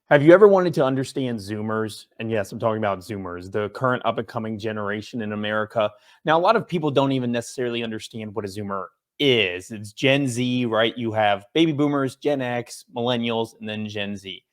Have you ever wanted to understand Zoomers? And yes, I'm talking about Zoomers, the current up and coming generation in America. Now, a lot of people don't even necessarily understand what a Zoomer is. It's Gen Z, right? You have baby boomers, Gen X, millennials, and then Gen Z.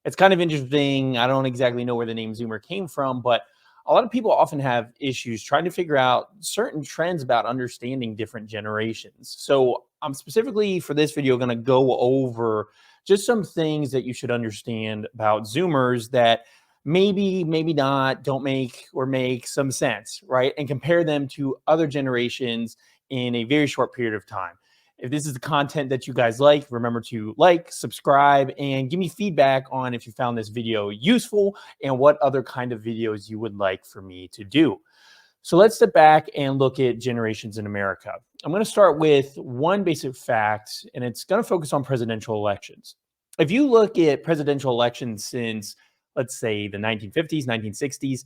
It's kind of interesting. I don't exactly know where the name Zoomer came from, but a lot of people often have issues trying to figure out certain trends about understanding different generations. So, I'm specifically for this video going to go over just some things that you should understand about Zoomers that maybe not, don't make or make some sense, right? And compare them to other generations in a very short period of time. If this is the content that you guys like, remember to like, subscribe, and give me feedback on if you found this video useful and what other kind of videos you would like for me to do. So let's step back and look at generations in America. I'm going to start with one basic fact, and it's going to focus on presidential elections. If you look at presidential elections since, let's say, the 1950s, 1960s,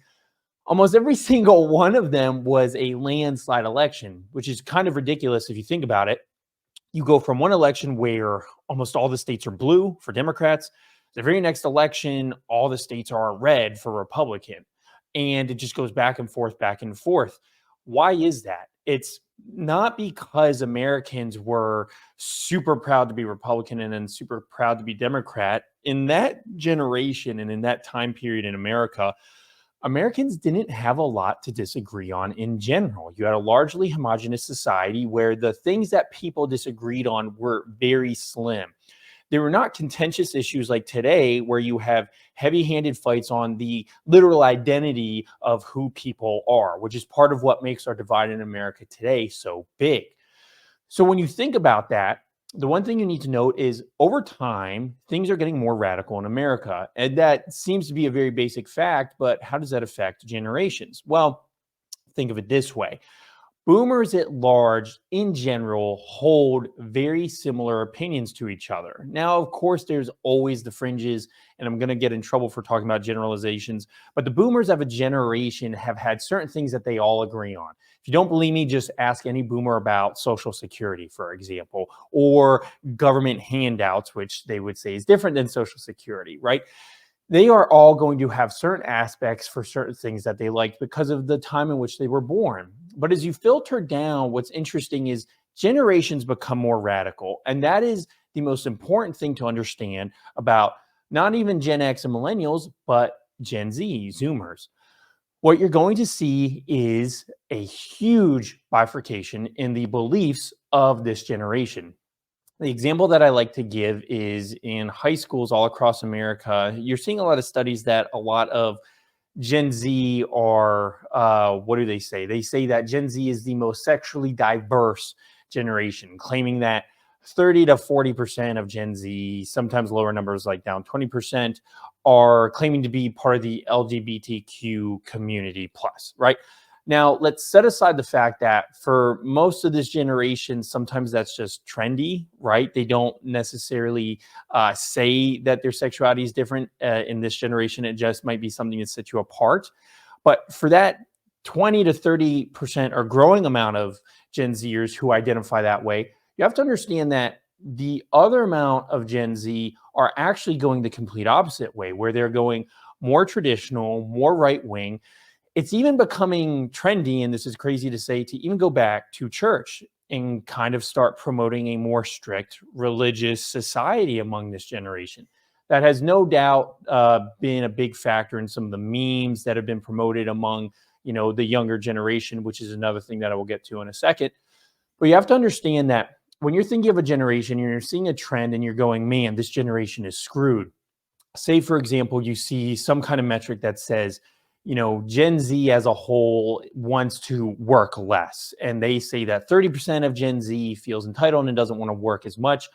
almost every single one of them was a landslide election, which is kind of ridiculous if you think about it. You go from one election where almost all the states are blue for Democrats. The very next election, all the states are red for Republican. And it just goes back and forth, back and forth. Why is that? It's not because Americans were super proud to be Republican and then super proud to be Democrat. In that generation and in that time period in America, Americans didn't have a lot to disagree on in general. You had a largely homogenous society where the things that people disagreed on were very slim. They were not contentious issues like today, where you have heavy handed fights on the literal identity of who people are, which is part of what makes our divide in America today so big. So when you think about that, the one thing you need to note is over time, things are getting more radical in America. And that seems to be a very basic fact, but how does that affect generations? Well, think of it this way. Boomers at large, in general, hold very similar opinions to each other. Now, of course, there's always the fringes, and I'm going to get in trouble for talking about generalizations, but the boomers of a generation have had certain things that they all agree on. If you don't believe me, just ask any boomer about Social Security, for example, or government handouts, which they would say is different than Social Security, right? They are all going to have certain aspects for certain things that they liked because of the time in which they were born. But as you filter down, what's interesting is generations become more radical. And that is the most important thing to understand about not even Gen X and millennials, but Gen Z, Zoomers. What you're going to see is a huge bifurcation in the beliefs of this generation. The example that I like to give is in high schools all across America. You're seeing a lot of studies that a lot of Gen Z are, what do they say? They say that Gen Z is the most sexually diverse generation, claiming that 30 to 40% of Gen Z, sometimes lower numbers like down 20%, are claiming to be part of the LGBTQ community plus, right? Now, let's set aside the fact that for most of this generation, sometimes that's just trendy, right? They don't necessarily say that their sexuality is different in this generation. It just might be something that sets you apart. But for that 20 to 30% or growing amount of Gen Zers who identify that way, you have to understand that the other amount of Gen Z are actually going the complete opposite way, where they're going more traditional, more right wing. It's even becoming trendy, and this is crazy to say, to even go back to church and kind of start promoting a more strict religious society among this generation. That has no doubt been a big factor in some of the memes that have been promoted among, the younger generation, which is another thing that I will get to in a second. But you have to understand that when you're thinking of a generation, you're seeing a trend and you're going, man, this generation is screwed. Say, for example, you see some kind of metric that says, Gen Z as a whole wants to work less. And they say that 30% of Gen Z feels entitled and doesn't want to work as much.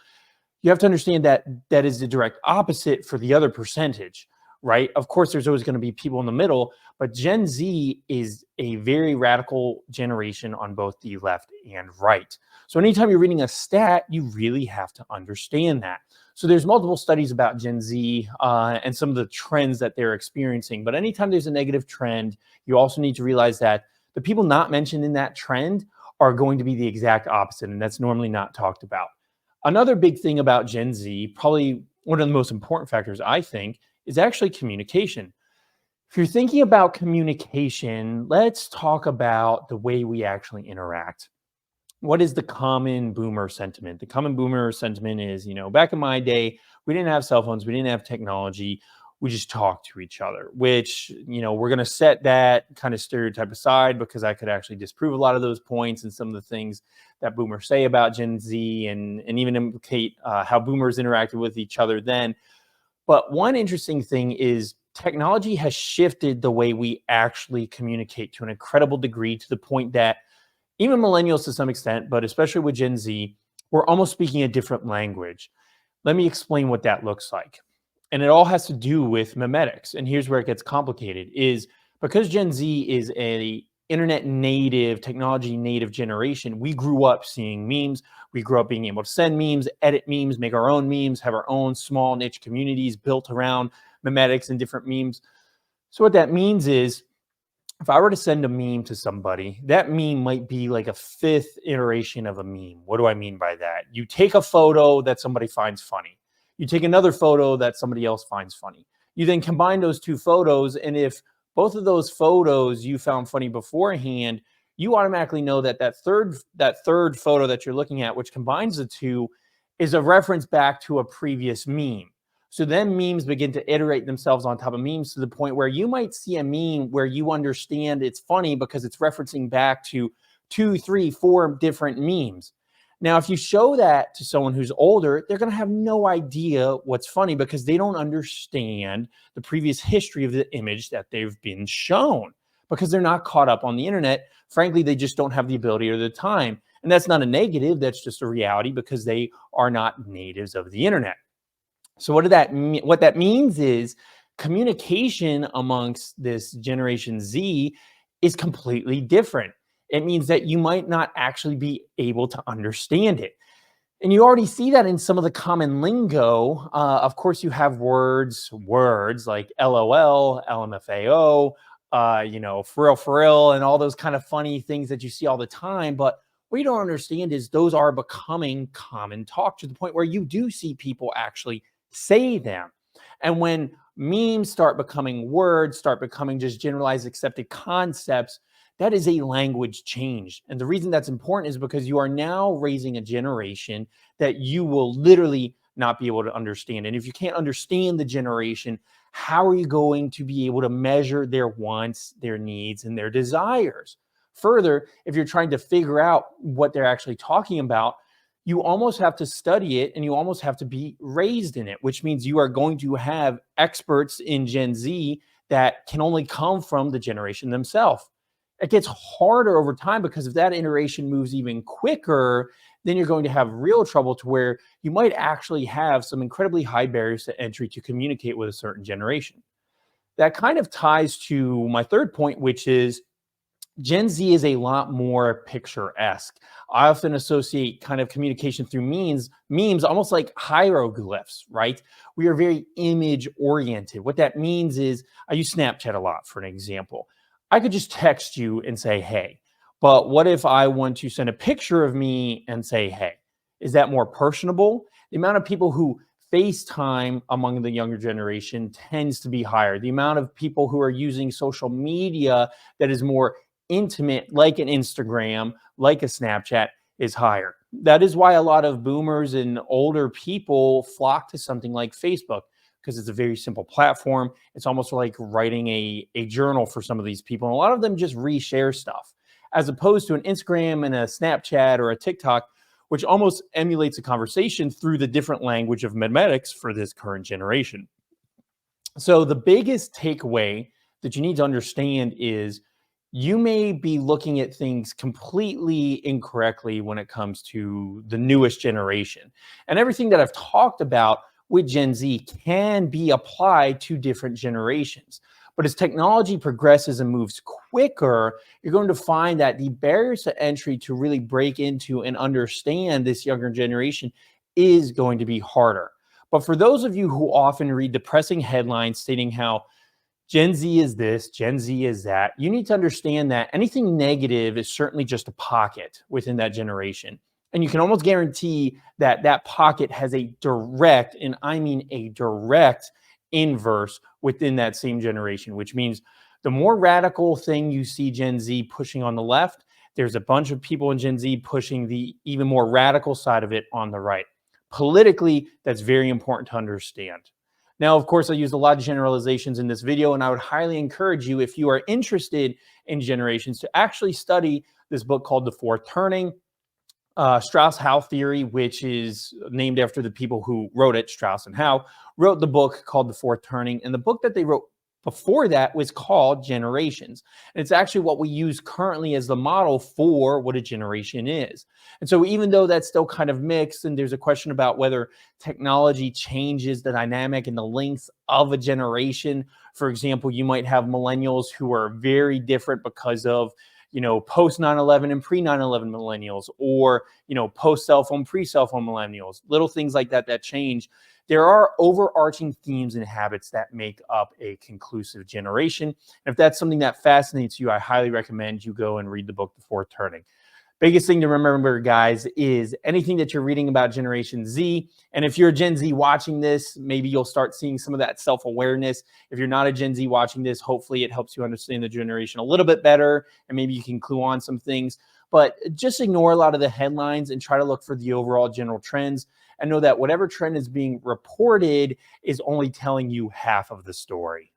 You have to understand that that is the direct opposite for the other percentage, right? Of course, there's always going to be people in the middle, but Gen Z is a very radical generation on both the left and right. So anytime you're reading a stat, you really have to understand that. So there's multiple studies about Gen Z and some of the trends that they're experiencing. But anytime there's a negative trend, you also need to realize that the people not mentioned in that trend are going to be the exact opposite, and that's normally not talked about. Another big thing about Gen Z, probably one of the most important factors, I think, is actually communication. If you're thinking about communication, let's talk about the way we actually interact. What is the common boomer sentiment? The common boomer sentiment is, back in my day, we didn't have cell phones, we didn't have technology. We just talked to each other, which, we're going to set that kind of stereotype aside because I could actually disprove a lot of those points and some of the things that boomers say about Gen Z and even implicate how boomers interacted with each other then. But one interesting thing is technology has shifted the way we actually communicate to an incredible degree, to the point that even millennials to some extent, but especially with Gen Z, we're almost speaking a different language. Let me explain what that looks like. And it all has to do with memetics. And here's where it gets complicated is because Gen Z is a internet native, technology native generation, we grew up seeing memes. We grew up being able to send memes, edit memes, make our own memes, have our own small niche communities built around memetics and different memes. So what that means is if I were to send a meme to somebody, that meme might be like a fifth iteration of a meme. What do I mean by that? You take a photo that somebody finds funny. You take another photo that somebody else finds funny. You then combine those two photos, and if both of those photos you found funny beforehand, you automatically know that that third photo that you're looking at, which combines the two, is a reference back to a previous meme. So then memes begin to iterate themselves on top of memes to the point where you might see a meme where you understand it's funny because it's referencing back to 2, 3, 4 different memes. Now, if you show that to someone who's older, they're going to have no idea what's funny because they don't understand the previous history of the image that they've been shown because they're not caught up on the internet. Frankly, they just don't have the ability or the time. And that's not a negative. That's just a reality because they are not natives of the internet. So what that means is communication amongst this Generation Z is completely different. It means that you might not actually be able to understand it. And you already see that in some of the common lingo. Of course, you have words like LOL, LMFAO, for real, and all those kind of funny things that you see all the time. But what you don't understand is those are becoming common talk to the point where you do see people actually say them. And when memes start becoming words, start becoming just generalized accepted concepts, that is a language change. And the reason that's important is because you are now raising a generation that you will literally not be able to understand. And if you can't understand the generation, how are you going to be able to measure their wants, their needs, and their desires? Further, if you're trying to figure out what they're actually talking about, you almost have to study it and you almost have to be raised in it, which means you are going to have experts in Gen Z that can only come from the generation themselves. It gets harder over time because if that iteration moves even quicker, then you're going to have real trouble to where you might actually have some incredibly high barriers to entry to communicate with a certain generation. That kind of ties to my third point, which is Gen Z is a lot more picturesque. I often associate kind of communication through memes almost like hieroglyphs, right? We are very image oriented. What that means is I use Snapchat a lot for an example. I could just text you and say, hey, but what if I want to send a picture of me and say, hey? Is that more personable? The amount of people who FaceTime among the younger generation tends to be higher. The amount of people who are using social media that is more intimate, like an Instagram, like a Snapchat, is higher. That is why a lot of boomers and older people flock to something like Facebook because it's a very simple platform. It's almost like writing a journal for some of these people. And a lot of them just reshare stuff as opposed to an Instagram and a Snapchat or a TikTok, which almost emulates a conversation through the different language of memetics for this current generation. So the biggest takeaway that you need to understand is you may be looking at things completely incorrectly when it comes to the newest generation. And everything that I've talked about with Gen Z can be applied to different generations. But as technology progresses and moves quicker, you're going to find that the barriers to entry to really break into and understand this younger generation is going to be harder. But for those of you who often read depressing headlines stating how Gen Z is this, Gen Z is that, you need to understand that anything negative is certainly just a pocket within that generation. And you can almost guarantee that that pocket has a direct, and I mean a direct, inverse within that same generation, which means the more radical thing you see Gen Z pushing on the left, there's a bunch of people in Gen Z pushing the even more radical side of it on the right. Politically, that's very important to understand. Now, of course, I used a lot of generalizations in this video, and I would highly encourage you, if you are interested in generations, to actually study this book called The Fourth Turning, Strauss-Howe theory, which is named after the people who wrote it. Strauss and Howe wrote the book called The Fourth Turning, and the book that they wrote before that was called Generations. And it's actually what we use currently as the model for what a generation is. And so even though that's still kind of mixed, and there's a question about whether technology changes the dynamic and the length of a generation. For example, you might have millennials who are very different because of post 9/11 and pre 9/11 millennials, or, post cell phone, pre cell phone millennials, little things like that that change. There are overarching themes and habits that make up a conclusive generation. And if that's something that fascinates you, I highly recommend you go and read the book, The Fourth Turning. Biggest thing to remember, guys, is anything that you're reading about Generation Z, and if you're a Gen Z watching this, maybe you'll start seeing some of that self-awareness. If you're not a Gen Z watching this, hopefully it helps you understand the generation a little bit better, and maybe you can clue on some things. But just ignore a lot of the headlines and try to look for the overall general trends, and know that whatever trend is being reported is only telling you half of the story.